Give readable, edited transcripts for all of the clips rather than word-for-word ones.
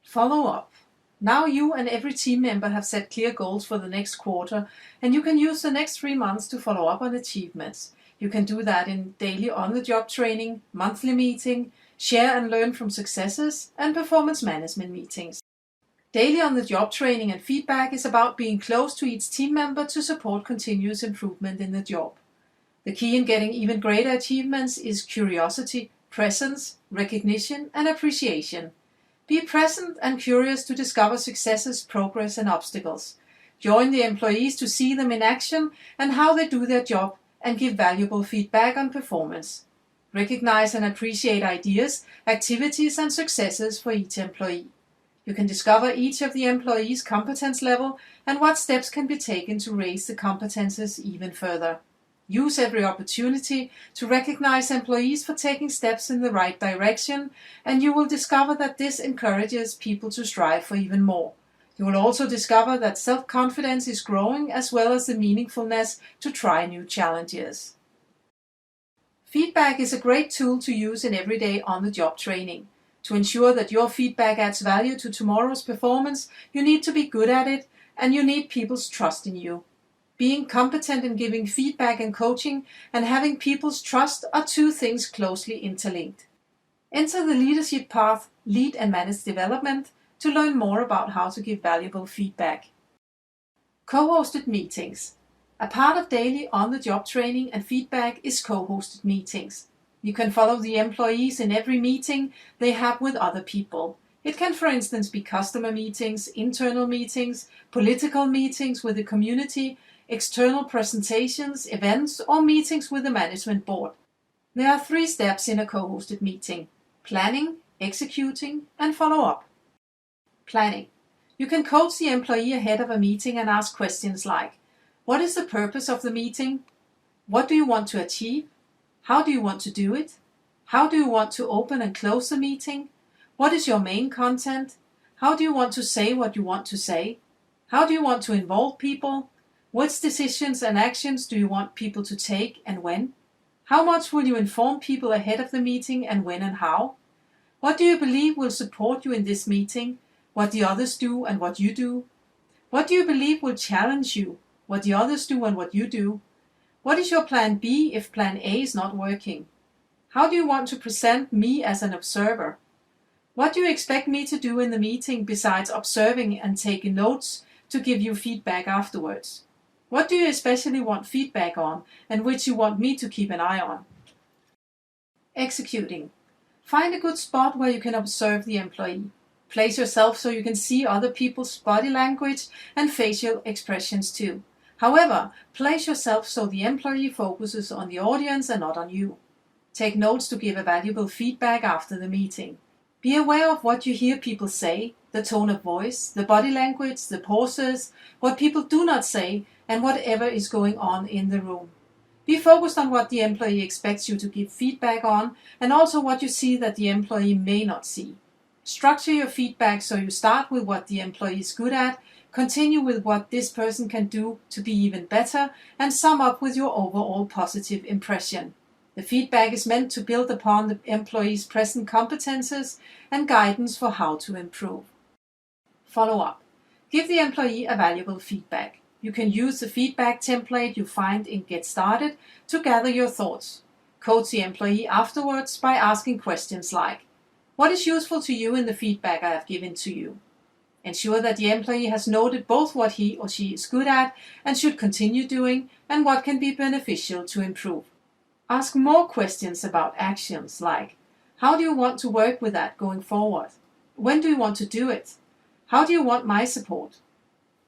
Follow up. Now you and every team member have set clear goals for the next quarter, and you can use the next 3 months to follow up on achievements. You can do that in daily on-the-job training, monthly meeting, share and learn from successes, and performance management meetings. Daily on-the-job training and feedback is about being close to each team member to support continuous improvement in the job. The key in getting even greater achievements is curiosity, presence, recognition, and appreciation. Be present and curious to discover successes, progress, and obstacles. Join the employees to see them in action and how they do their job, and give valuable feedback on performance. Recognize and appreciate ideas, activities, and successes for each employee. You can discover each of the employees' competence level and what steps can be taken to raise the competences even further. Use every opportunity to recognize employees for taking steps in the right direction, and you will discover that this encourages people to strive for even more. You will also discover that self-confidence is growing, as well as the meaningfulness to try new challenges. Feedback is a great tool to use in everyday on-the-job training. To ensure that your feedback adds value to tomorrow's performance, you need to be good at it, and you need people's trust in you. Being competent in giving feedback and coaching and having people's trust are two things closely interlinked. Enter the leadership path, Lead and Manage Development, to learn more about how to give valuable feedback. Co-hosted meetings. A part of daily on-the-job training and feedback is co-hosted meetings. You can follow the employees in every meeting they have with other people. It can, for instance, be customer meetings, internal meetings, political meetings with the community, external presentations, events, or meetings with the management board. There are 3 steps in a co-hosted meeting: planning, executing, and follow-up. Planning. You can coach the employee ahead of a meeting and ask questions like, what is the purpose of the meeting? What do you want to achieve? How do you want to do it? How do you want to open and close the meeting? What is your main content? How do you want to say what you want to say? How do you want to involve people? Which decisions and actions do you want people to take and when? How much will you inform people ahead of the meeting, and when and how? What do you believe will support you in this meeting? What the others do and what you do? What do you believe will challenge you? What the others do and what you do? What is your plan B if plan A is not working? How do you want to present me as an observer? What do you expect me to do in the meeting besides observing and taking notes to give you feedback afterwards? What do you especially want feedback on, and which you want me to keep an eye on? Executing. Find a good spot where you can observe the employee. Place yourself so you can see other people's body language and facial expressions too. However, place yourself so the employee focuses on the audience and not on you. Take notes to give a valuable feedback after the meeting. Be aware of what you hear people say, the tone of voice, the body language, the pauses, what people do not say, and whatever is going on in the room. Be focused on what the employee expects you to give feedback on, and also what you see that the employee may not see. Structure your feedback so you start with what the employee is good at, continue with what this person can do to be even better, and sum up with your overall positive impression. The feedback is meant to build upon the employee's present competences and guidance for how to improve. Follow up. Give the employee a valuable feedback. You can use the feedback template you find in Get Started to gather your thoughts. Coach the employee afterwards by asking questions like, what is useful to you in the feedback I have given to you? Ensure that the employee has noted both what he or she is good at and should continue doing, and what can be beneficial to improve. Ask more questions about actions like, how do you want to work with that going forward? When do you want to do it? How do you want my support?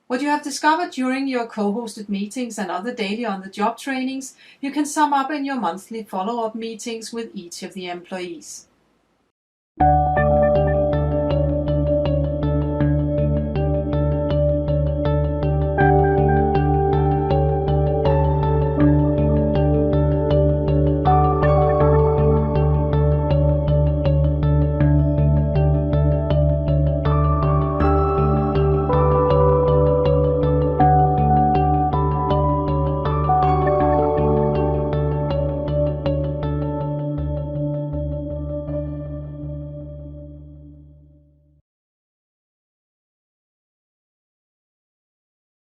What you have discovered during your co-hosted meetings and other daily on-the-job trainings, you can sum up in your monthly follow-up meetings with each of the employees.